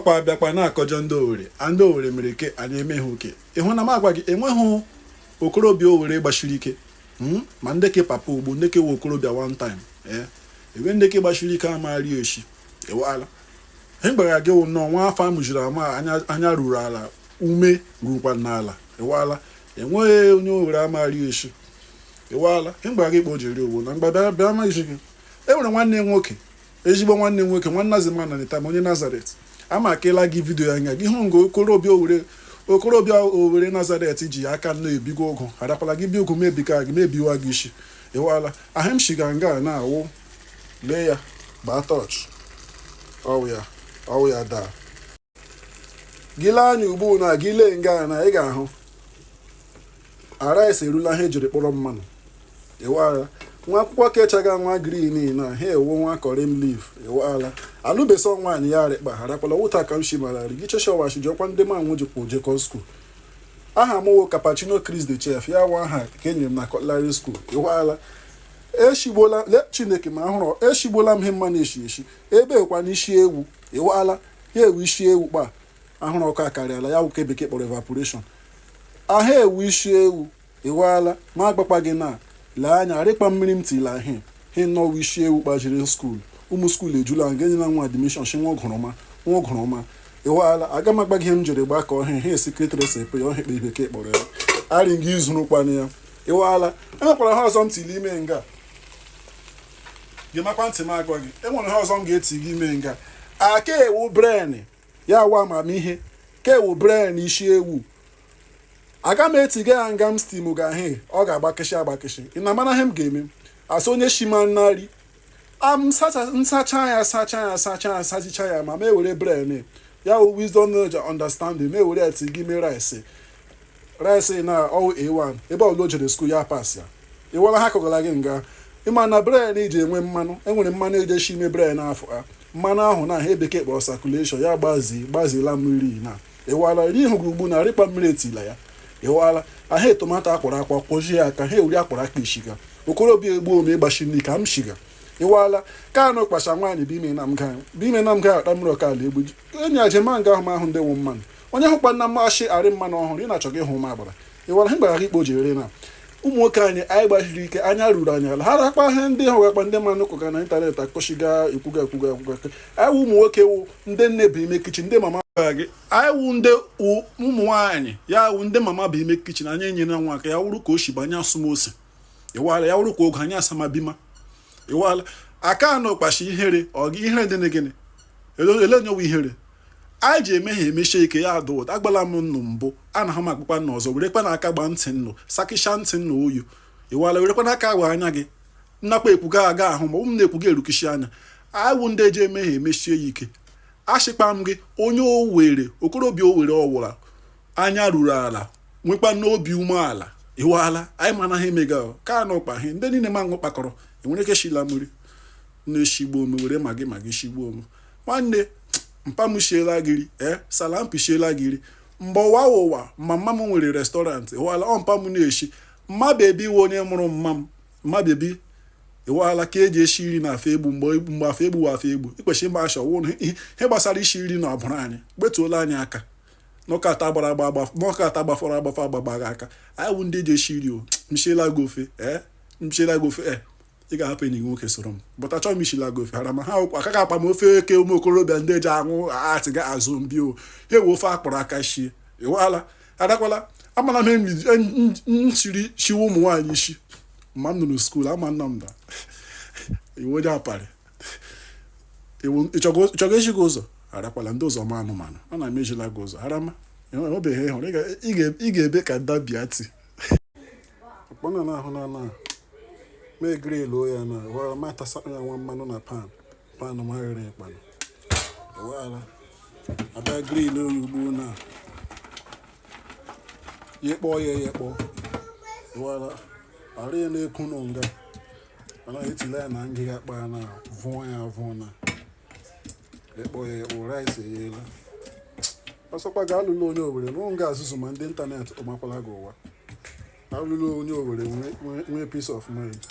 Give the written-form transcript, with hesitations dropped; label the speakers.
Speaker 1: ọkwa abịakwa na-akọjọ ndị Owere mere ke anyị eme ha oke. Ịhụ na m agwa gị enweghị okorobịa Owere gbachiri ike ma ndeke papa ugbo ndeke we okorobịa one time ebe ndeke gbachiri ike amari eshi ewala ihe gbara gị nnọọ nwa afọ amụjiri ama anya ruru ala ume rurukwa n'ala ewala enweghị onye Owere amari eshi ewala ihe gbara gị kpọ jiri owo na mgbe bịa ma isi gị enwere nwanne nwoke ezigbo nwanne nwoke nwanne Azimana Nita onye Nazaret ama akela gị vidiyo anya gị hụ nga okorobịa Owere Nazaret ji aka nọ ebigo ogo harapala gị bi ogu mebika gị mebiwa gị isi ewala ahịm shiga nga na-awụ lee ya gbaa tọch ọwụ ya daa gị lee anya ugbu na gị lee nga na ị ga-ahụ Arise erula ha ejiri kpọrọ mmanụ ewala nwa akwụkwọ kechaga nwa green na ha ewu nwa korim leaf ewala alụbeso nwaanyị ya rịkpa harakwala ụta ka m shimarari gị cheshawashi jọkwa ndị manwụ jikwa ojekọ skuul aha mụwo Cappuccino Chris the Chef ya nwa aha ka enyere m na Cutlery School ewala eshigbola le Chineke ma ahụrụ eshigbola m ihe mma na-eshi eshi ebe ekwa n'isi ewu ewala ya ewu isi ewu kpa ahụrụ ọkụ akarịala ya wuke bekee kpọrọ evaporation aha ewu isi ewu ewala ma agbakpa gị na lee anya rịkpa mmiri m tila ihe nọwa isi ewu kpajiri skuul ụmụ skuul ejula nga enye na nwa admishọn shi nwa ọgụrụma ewala aga m agba gị ihe m jiri gbakọ ihe sekretịrị sepe ya ohekpe bekee kpọrọ ya arị nga izurukwana ya ewala enwekwara ha ọzọ m tili ime nga gị makwa ntị m agwa gị enwere ha ọzọ m ga-eti gị ime nga aka ewu bren ya wa amamihe ka ewu bren isi ewu aga m etiga ya nga m stim ga-ahị ọ ga-agbakịshị ị na-amana ihe m ga-eme asa onye shima nnari sachicha ya ma ewere bren ya wụ wisdom knowledge understanding ewere eti gị mee rice na ọwụ A1 ebe ọbụla o jere skuul ya pas ya ịwara ha kọgara gị nga ịma na bren iji enwe mmanụ enwere mmanụ ejeshi ime bren afọ a mmanụ ahụ na ihe bekee kpọrọ circulation ya gbazila mmiri na ịwara ri ihu gị ugbu na rịkpa mmiri etila ya ewala aha tomato akwọrọ akwa kpọjie ya ka ha ewuri akpọrọ aka ishiga okorobịa egbo ome ịgbashi nri ka m shiga ewala ka anụ kpacha nwaanyị bime na m ga akpa mmiri ọkala egbu enyi ajema nga ahụ m ahụ ndị nwu mmanụ onye hụkwa nna mmachi arị mmanụ ọhụrụ ị na-achọ gị hụ m agbara ewala ha gbara ikpo jere na ụmụ nwoke anyị gbachiri ike anya ruru anyị ala ha rakpa ihe ndị ahụ gakpa ndị mmanụ kụga na ịntanetị akpọchiga ekwuga anyị wụ ụmụ nwoke wụ ndị nne bụ ime kichin ndị mama gị anyị wụ ndị ụmụ nwaanyị ya wụ ndị mama bụ ime kichin anya enye na nwa aka ya wụrụ ka o shiba anya asụmose ewala ya wụrụ ka oge anya asamabima ewala aka anọ kpachi ihere ọgị ihere dị na gịnị ele nyewa ihere anyị ji eme ha emechie ike ya adụ ụda agbala m nnụ mbụ a na ha m akpụkpa nna ọzọ werekwa na aka gba ntị nnụ sakịcha ntị nna oyo ewala werekwa na aka agwa anya gị nnakwa ekwuga aga ahụ ma ụmụ na-ekwuga erukishi anya anyị wụ ndị eji eme ha emechie ya ike achịkpa m gị onye Owere okorobịa Owere ọwụra anya ruru ala nwekwa n'obi umeala ewala anyị mana ha emega ka anọ kpahe ndị niile ma ṅụ kpakọrọ enwere ike shila mmiri na-eshigbo ome were magi shigbo ome nwanne mpam shiela gịrị salampi shiela gịrị mgbe ụwa mama m nwere restọrantị ewala ọ mpam na-eshi mma bebi iwe onye mụrụ mma bebi ewala ka eji eshi nri na afọ egbu mgbe afọ egbu wa afọ egbu ikwechi mba asha wụ ihe gbasara ishi nri na ọbụrụ anyị gbetuola anyị aka nọkata gbafọrọ agbagba aka anyị wụ ndị eji eshi nri o mshiela gị ofe ị ga-ahapụ enyi gị nwoke soro m bụta chọọ m ishila gị ofe hara ma ha akaghị akpa m ofe eke ụmụ okorobịa ndị eji aṅụ atịga azụ mbi o ha ewe ofe akpọrọ aka shie ewala adakwala amana m nchiri shiwe ụmụ nwaanyị isi ma m nọ na skuul ama nna m da iwu onye aparị ịchọgo echi gị ụzọ harakwala ndị ụzọ ma anụmanụ a na m ejila gị ụzọ harama obeghị ịhụrụ ị ga-ebe ka ndabịa ti ọkpọna na-ahụ na mee grilu ya na wara matasa ya nwa mmanụ na pan ma ghere ịkpanụ wala abịa grilu ya ugbu na yekpọ wala arị ya na-ekwu n'nga ana etila ya na ngịga akpa na vụọ na ekpọ ya rice eyela ọsọkwa ga-alụlụ onye Owere n'ụlọ nga azụzụ ma ndị ịntanetị ụmakwala gị ụwa alụlụ onye Owere nwee peace of mind.